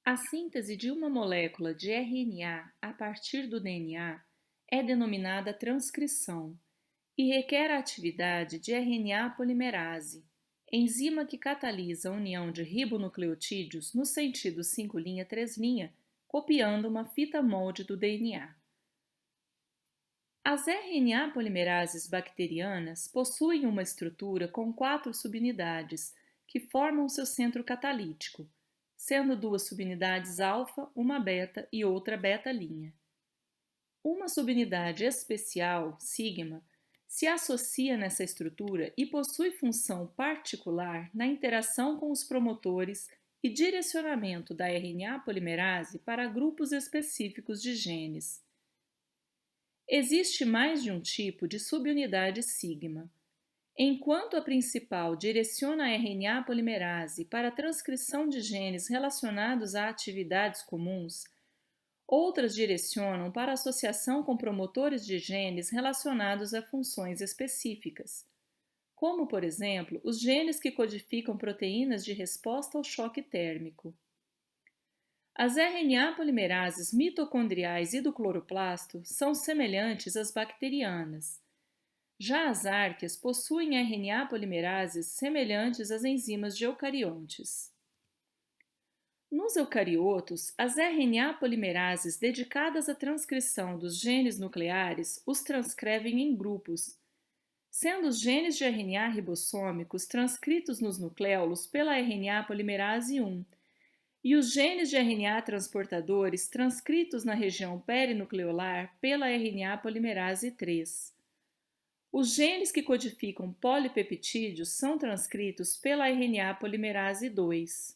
A síntese de uma molécula de RNA a partir do DNA é denominada transcrição e requer a atividade de RNA polimerase, enzima que catalisa a união de ribonucleotídeos no sentido 5' 3', copiando uma fita molde do DNA. As RNA polimerases bacterianas possuem uma estrutura com 4 subunidades que formam seu centro catalítico, sendo 2 subunidades alfa, uma beta e outra beta-linha. Uma subunidade especial, sigma, se associa nessa estrutura e possui função particular na interação com os promotores e direcionamento da RNA polimerase para grupos específicos de genes. Existe mais de um tipo de subunidade sigma. Enquanto a principal direciona a RNA polimerase para a transcrição de genes relacionados a atividades comuns, outras direcionam para a associação com promotores de genes relacionados a funções específicas, como, por exemplo, os genes que codificam proteínas de resposta ao choque térmico. As RNA polimerases mitocondriais e do cloroplasto são semelhantes às bacterianas. Já as árqueas possuem RNA polimerases semelhantes às enzimas de eucariontes. Nos eucariotos, as RNA polimerases dedicadas à transcrição dos genes nucleares os transcrevem em grupos, sendo os genes de RNA ribossômicos transcritos nos nucleolos pela RNA polimerase 1 e os genes de RNA transportadores transcritos na região perinucleolar pela RNA polimerase 3. Os genes que codificam polipeptídeos são transcritos pela RNA polimerase 2.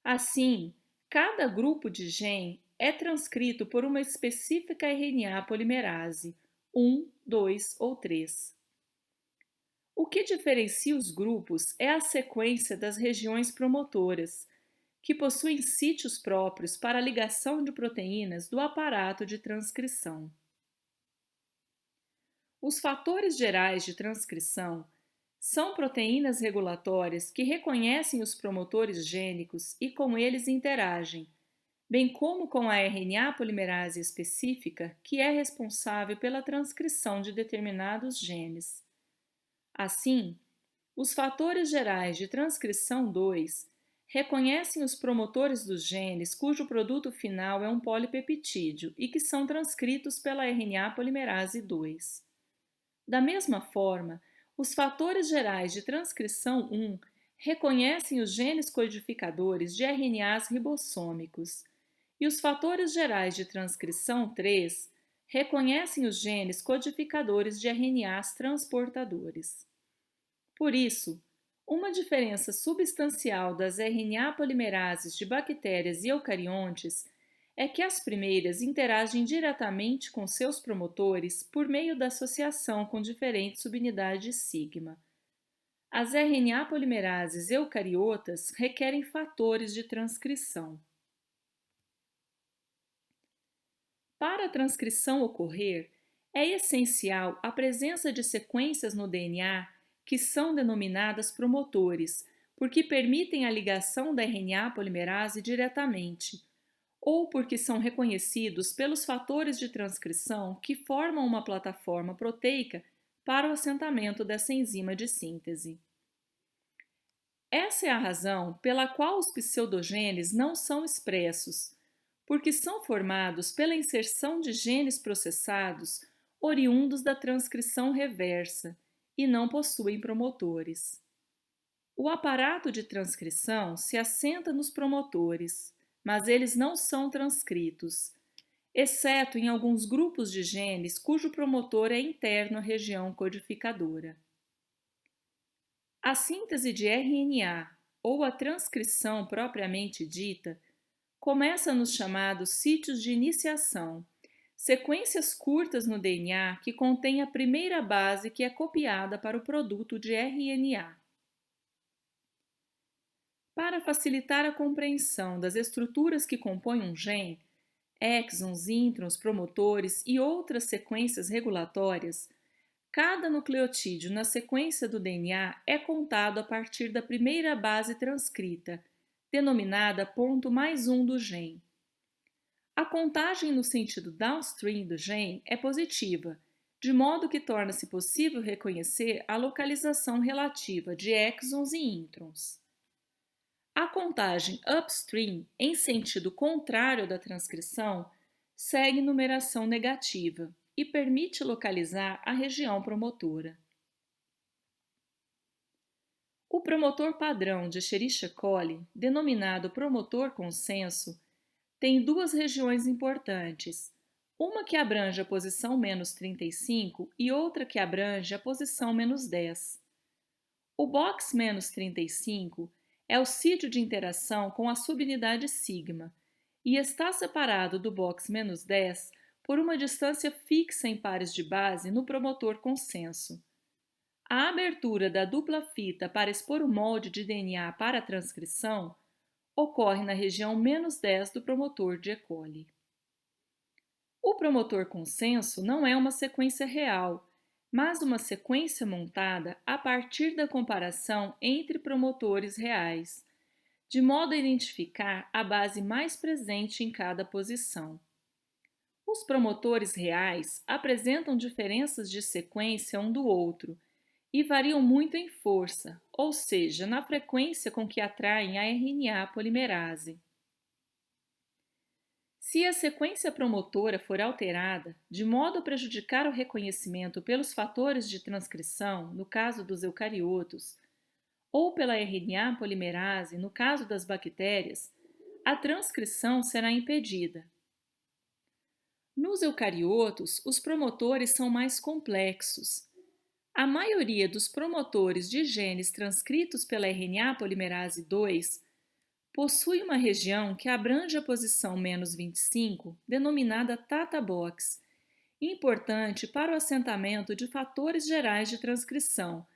Assim, cada grupo de gen é transcrito por uma específica RNA polimerase, 1, 2 ou 3. O que diferencia os grupos é a sequência das regiões promotoras, que possuem sítios próprios para a ligação de proteínas do aparato de transcrição. Os fatores gerais de transcrição são proteínas regulatórias que reconhecem os promotores gênicos e com eles interagem, bem como com a RNA polimerase específica que é responsável pela transcrição de determinados genes. Assim, os fatores gerais de transcrição 2 reconhecem os promotores dos genes cujo produto final é um polipeptídeo e que são transcritos pela RNA polimerase 2. Da mesma forma, os fatores gerais de transcrição 1 reconhecem os genes codificadores de RNAs ribossômicos e os fatores gerais de transcrição 3 reconhecem os genes codificadores de RNAs transportadores. Por isso, uma diferença substancial das RNA polimerases de bactérias e eucariontes é que as primeiras interagem diretamente com seus promotores por meio da associação com diferentes subunidades sigma. As RNA polimerases eucariotas requerem fatores de transcrição. Para a transcrição ocorrer, é essencial a presença de sequências no DNA que são denominadas promotores, porque permitem a ligação da RNA polimerase diretamente, ou porque são reconhecidos pelos fatores de transcrição que formam uma plataforma proteica para o assentamento dessa enzima de síntese. Essa é a razão pela qual os pseudogenes não são expressos, porque são formados pela inserção de genes processados oriundos da transcrição reversa e não possuem promotores. O aparato de transcrição se assenta nos promotores, mas eles não são transcritos, exceto em alguns grupos de genes cujo promotor é interno à região codificadora. A síntese de RNA, ou a transcrição propriamente dita, começa nos chamados sítios de iniciação, sequências curtas no DNA que contêm a primeira base que é copiada para o produto de RNA. Para facilitar a compreensão das estruturas que compõem um gene, exons, introns, promotores e outras sequências regulatórias, cada nucleotídeo na sequência do DNA é contado a partir da primeira base transcrita, denominada ponto mais um do gene. A contagem no sentido downstream do gene é positiva, de modo que torna-se possível reconhecer a localização relativa de exons e introns. A contagem upstream, em sentido contrário da transcrição, segue numeração negativa e permite localizar a região promotora. O promotor padrão de Escherichia coli, denominado promotor consenso, tem duas regiões importantes, uma que abrange a posição menos 35 e outra que abrange a posição menos 10. O box menos 35 é o sítio de interação com a subunidade sigma e está separado do box menos 10 por uma distância fixa em pares de base no promotor consenso. A abertura da dupla fita para expor o molde de DNA para a transcrição ocorre na região menos 10 do promotor de E. coli. O promotor consenso não é uma sequência real, mas uma sequência montada a partir da comparação entre promotores reais, de modo a identificar a base mais presente em cada posição. Os promotores reais apresentam diferenças de sequência um do outro e variam muito em força, ou seja, na frequência com que atraem a RNA polimerase. Se a sequência promotora for alterada, de modo a prejudicar o reconhecimento pelos fatores de transcrição, no caso dos eucariotos, ou pela RNA polimerase, no caso das bactérias, a transcrição será impedida. Nos eucariotos, os promotores são mais complexos. A maioria dos promotores de genes transcritos pela RNA polimerase 2 possui uma região que abrange a posição menos 25, denominada Tata Box, importante para o assentamento de fatores gerais de transcrição,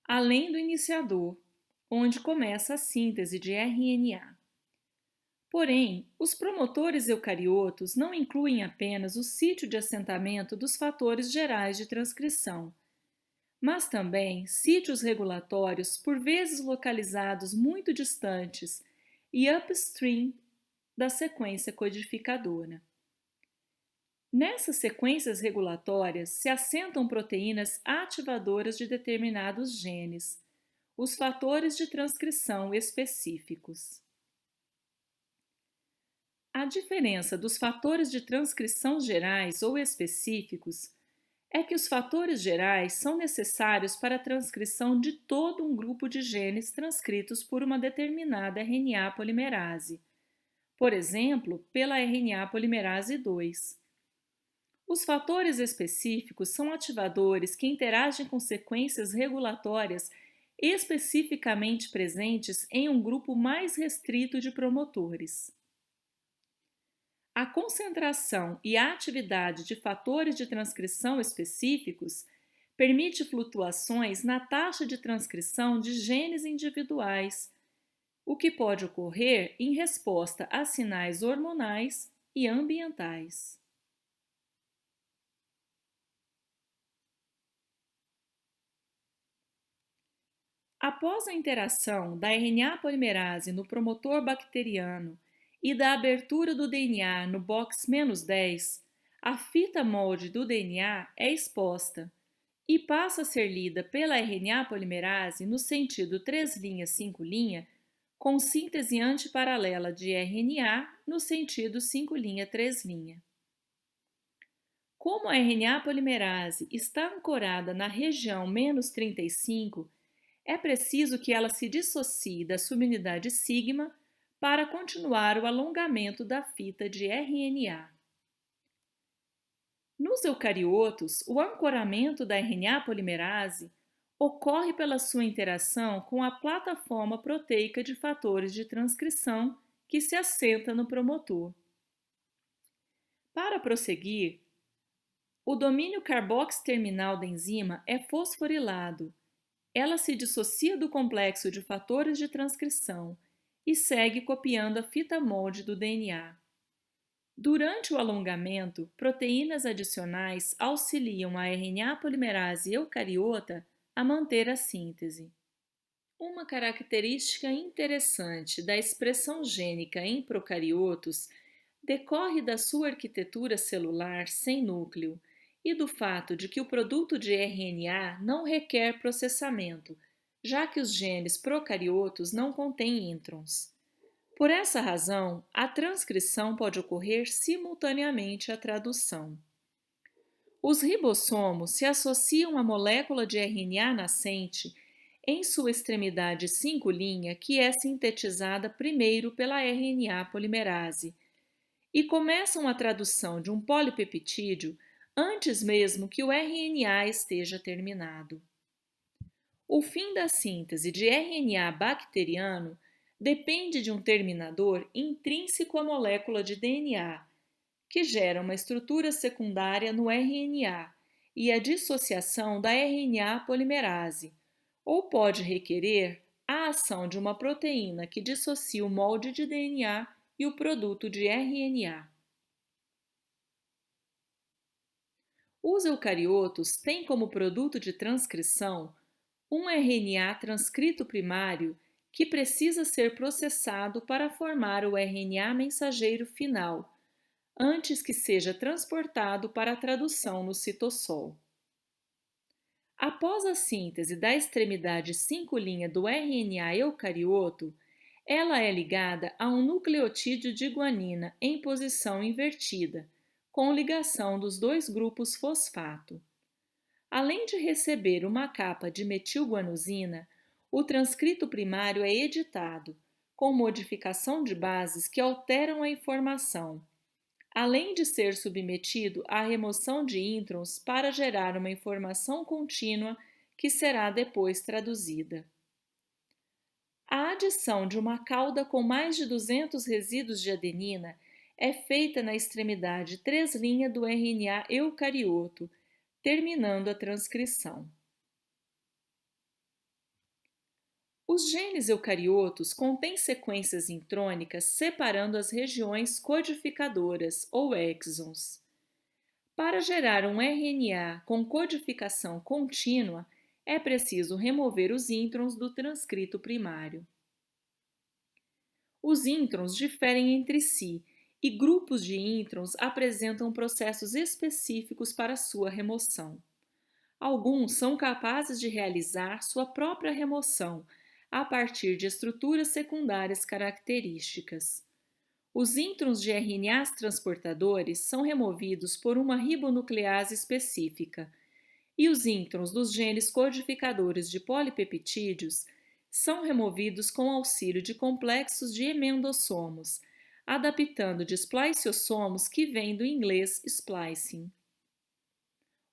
além do iniciador, onde começa a síntese de RNA. Porém, os promotores eucariotos não incluem apenas o sítio de assentamento dos fatores gerais de transcrição, mas também sítios regulatórios por vezes localizados muito distantes e upstream da sequência codificadora. Nessas sequências regulatórias se assentam proteínas ativadoras de determinados genes, os fatores de transcrição específicos. A diferença dos fatores de transcrição gerais ou específicos é que os fatores gerais são necessários para a transcrição de todo um grupo de genes transcritos por uma determinada RNA polimerase, por exemplo, pela RNA polimerase 2. Os fatores específicos são ativadores que interagem com sequências regulatórias especificamente presentes em um grupo mais restrito de promotores. A concentração e a atividade de fatores de transcrição específicos permite flutuações na taxa de transcrição de genes individuais, o que pode ocorrer em resposta a sinais hormonais e ambientais. Após a interação da RNA polimerase no promotor bacteriano e da abertura do DNA no box -10, a fita molde do DNA é exposta e passa a ser lida pela RNA polimerase no sentido 3'-5', com síntese antiparalela de RNA no sentido 5'-3'. Como a RNA polimerase está ancorada na região -35, é preciso que ela se dissocie da subunidade sigma para continuar o alongamento da fita de RNA. Nos eucariotos, o ancoramento da RNA polimerase ocorre pela sua interação com a plataforma proteica de fatores de transcrição que se assenta no promotor. Para prosseguir, o domínio carboxy-terminal da enzima é fosforilado. Ela se dissocia do complexo de fatores de transcrição e segue copiando a fita molde do DNA. Durante o alongamento, proteínas adicionais auxiliam a RNA polimerase eucariota a manter a síntese. Uma característica interessante da expressão gênica em procariotos decorre da sua arquitetura celular sem núcleo e do fato de que o produto de RNA não requer processamento, já que os genes procariotos não contêm introns. Por essa razão, a transcrição pode ocorrer simultaneamente à tradução. Os ribossomos se associam à molécula de RNA nascente em sua extremidade 5' que é sintetizada primeiro pela RNA polimerase, e começam a tradução de um polipeptídeo antes mesmo que o RNA esteja terminado. O fim da síntese de RNA bacteriano depende de um terminador intrínseco à molécula de DNA, que gera uma estrutura secundária no RNA e a dissociação da RNA polimerase, ou pode requerer a ação de uma proteína que dissocia o molde de DNA e o produto de RNA. Os eucariotos têm como produto de transcrição um RNA transcrito primário que precisa ser processado para formar o RNA mensageiro final, antes que seja transportado para a tradução no citossol. Após a síntese da extremidade 5' do RNA eucarioto, ela é ligada a um nucleotídeo de guanina em posição invertida, com ligação dos dois grupos fosfato. Além de receber uma capa de metilguanosina, o transcrito primário é editado, com modificação de bases que alteram a informação, além de ser submetido à remoção de introns para gerar uma informação contínua que será depois traduzida. A adição de uma cauda com mais de 200 resíduos de adenina é feita na extremidade 3' do RNA eucarioto, terminando a transcrição. Os genes eucariotos contêm sequências intrônicas separando as regiões codificadoras, ou exons. Para gerar um RNA com codificação contínua, é preciso remover os introns do transcrito primário. Os introns diferem entre si e grupos de introns apresentam processos específicos para sua remoção. Alguns são capazes de realizar sua própria remoção a partir de estruturas secundárias características. Os introns de RNAs transportadores são removidos por uma ribonuclease específica, e os introns dos genes codificadores de polipeptídeos são removidos com auxílio de complexos de emendossomos, adaptando de spliciosomos que vem do inglês splicing.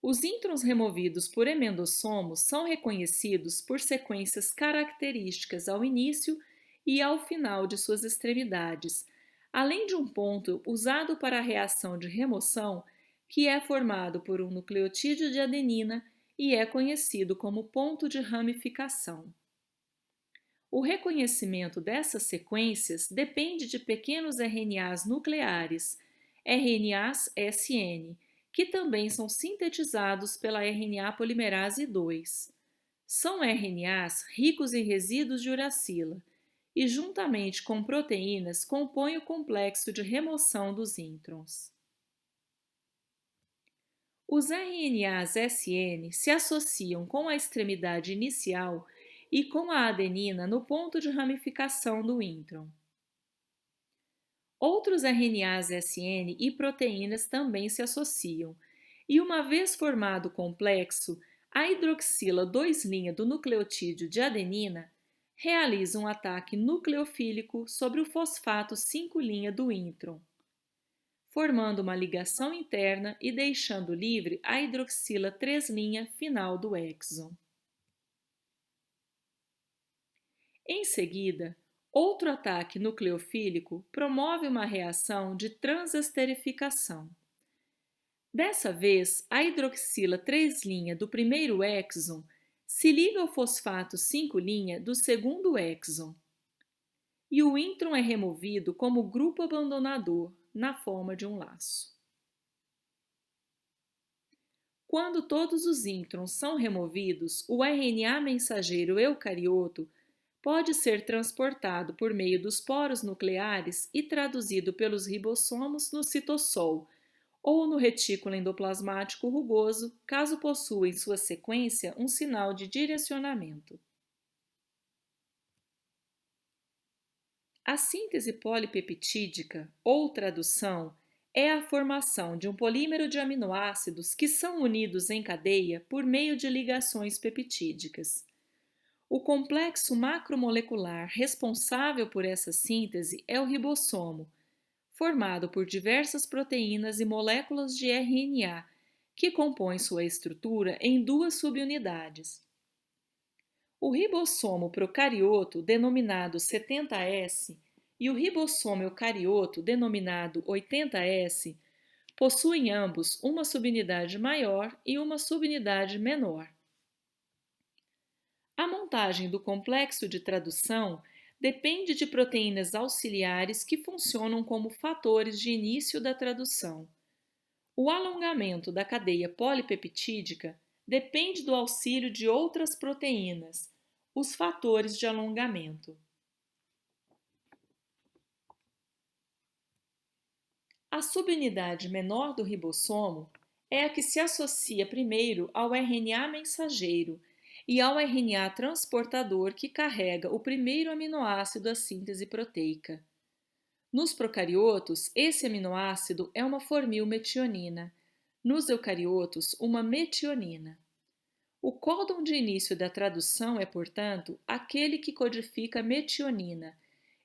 Os introns removidos por emendossomos são reconhecidos por sequências características ao início e ao final de suas extremidades, além de um ponto usado para a reação de remoção, que é formado por um nucleotídeo de adenina e é conhecido como ponto de ramificação. O reconhecimento dessas sequências depende de pequenos RNAs nucleares, RNAs SN, que também são sintetizados pela RNA polimerase 2. São RNAs ricos em resíduos de uracila e, juntamente com proteínas, compõem o complexo de remoção dos introns. Os RNAs SN se associam com a extremidade inicial e com a adenina no ponto de ramificação do intron. Outros RNAs SN e proteínas também se associam, e uma vez formado o complexo, a hidroxila 2' do nucleotídeo de adenina realiza um ataque nucleofílico sobre o fosfato 5' do intron, formando uma ligação interna e deixando livre a hidroxila 3' final do exon. Em seguida, outro ataque nucleofílico promove uma reação de transesterificação. Dessa vez, a hidroxila 3' do primeiro exon se liga ao fosfato 5' do segundo exon, e o intron é removido como grupo abandonador na forma de um laço. Quando todos os introns são removidos, o RNA mensageiro eucarioto pode ser transportado por meio dos poros nucleares e traduzido pelos ribossomos no citossol ou no retículo endoplasmático rugoso, caso possua em sua sequência um sinal de direcionamento. A síntese polipeptídica, ou tradução, é a formação de um polímero de aminoácidos que são unidos em cadeia por meio de ligações peptídicas. O complexo macromolecular responsável por essa síntese é o ribossomo, formado por diversas proteínas e moléculas de RNA, que compõem sua estrutura em duas subunidades. O ribossomo procarioto, denominado 70S, e o ribossomo eucarioto, denominado 80S, possuem ambos uma subunidade maior e uma subunidade menor. A montagem do complexo de tradução depende de proteínas auxiliares que funcionam como fatores de início da tradução. O alongamento da cadeia polipeptídica depende do auxílio de outras proteínas, os fatores de alongamento. A subunidade menor do ribossomo é a que se associa primeiro ao RNA mensageiro e ao RNA transportador que carrega o primeiro aminoácido da síntese proteica. Nos procariotos, esse aminoácido é uma formilmetionina. Nos eucariotos, uma metionina. O códon de início da tradução é, portanto, aquele que codifica metionina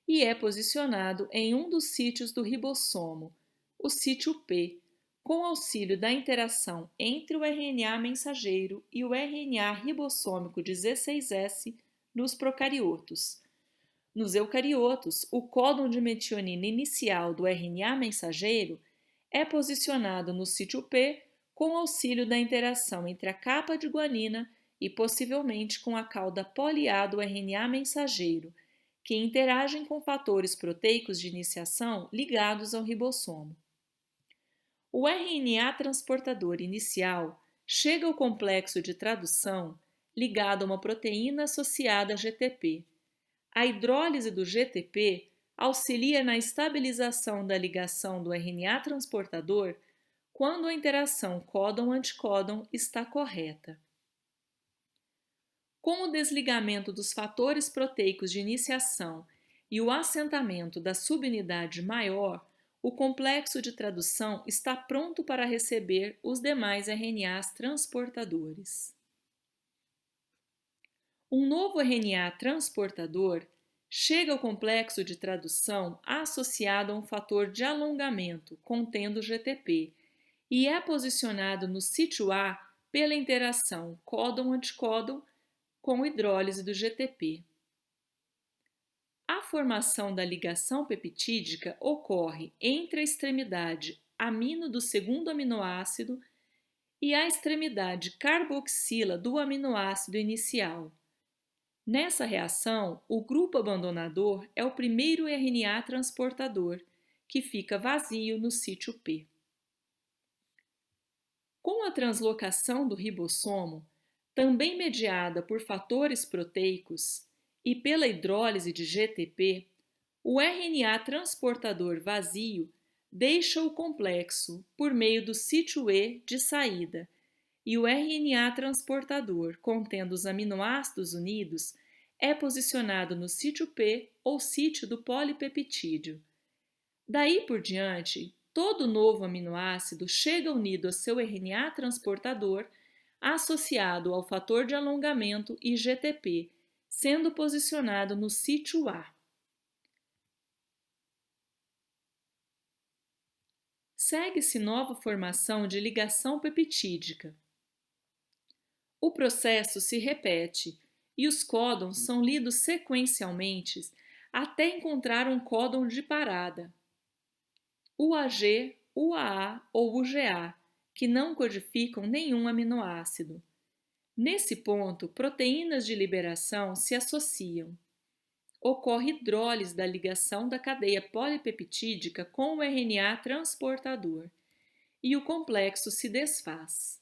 e é posicionado em um dos sítios do ribossomo, o sítio P, com auxílio da interação entre o RNA mensageiro e o RNA ribossômico 16S nos procariotos. Nos eucariotos, o códon de metionina inicial do RNA mensageiro é posicionado no sítio P com auxílio da interação entre a capa de guanina e possivelmente com a cauda poliar do RNA mensageiro, que interagem com fatores proteicos de iniciação ligados ao ribossomo. O RNA transportador inicial chega ao complexo de tradução ligado a uma proteína associada a GTP. A hidrólise do GTP auxilia na estabilização da ligação do RNA transportador quando a interação códon-anticódon está correta. Com o desligamento dos fatores proteicos de iniciação e o assentamento da subunidade maior, o complexo de tradução está pronto para receber os demais RNAs transportadores. Um novo RNA transportador chega ao complexo de tradução associado a um fator de alongamento contendo GTP e é posicionado no sítio A pela interação códon-anticódon com hidrólise do GTP. A formação da ligação peptídica ocorre entre a extremidade amino do segundo aminoácido e a extremidade carboxila do aminoácido inicial. Nessa reação, o grupo abandonador é o primeiro RNA transportador, que fica vazio no sítio P. Com a translocação do ribossomo, também mediada por fatores proteicos, e pela hidrólise de GTP, o RNA transportador vazio deixa o complexo por meio do sítio E de saída e o RNA transportador contendo os aminoácidos unidos é posicionado no sítio P ou sítio do polipeptídeo. Daí por diante, todo novo aminoácido chega unido a seu RNA transportador associado ao fator de alongamento e GTP, sendo posicionado no sítio A. Segue-se nova formação de ligação peptídica. O processo se repete e os códons são lidos sequencialmente até encontrar um códon de parada, UAG, UAA ou UGA, que não codificam nenhum aminoácido. Nesse ponto, proteínas de liberação se associam. Ocorre hidrólise da ligação da cadeia polipeptídica com o RNA transportador e o complexo se desfaz.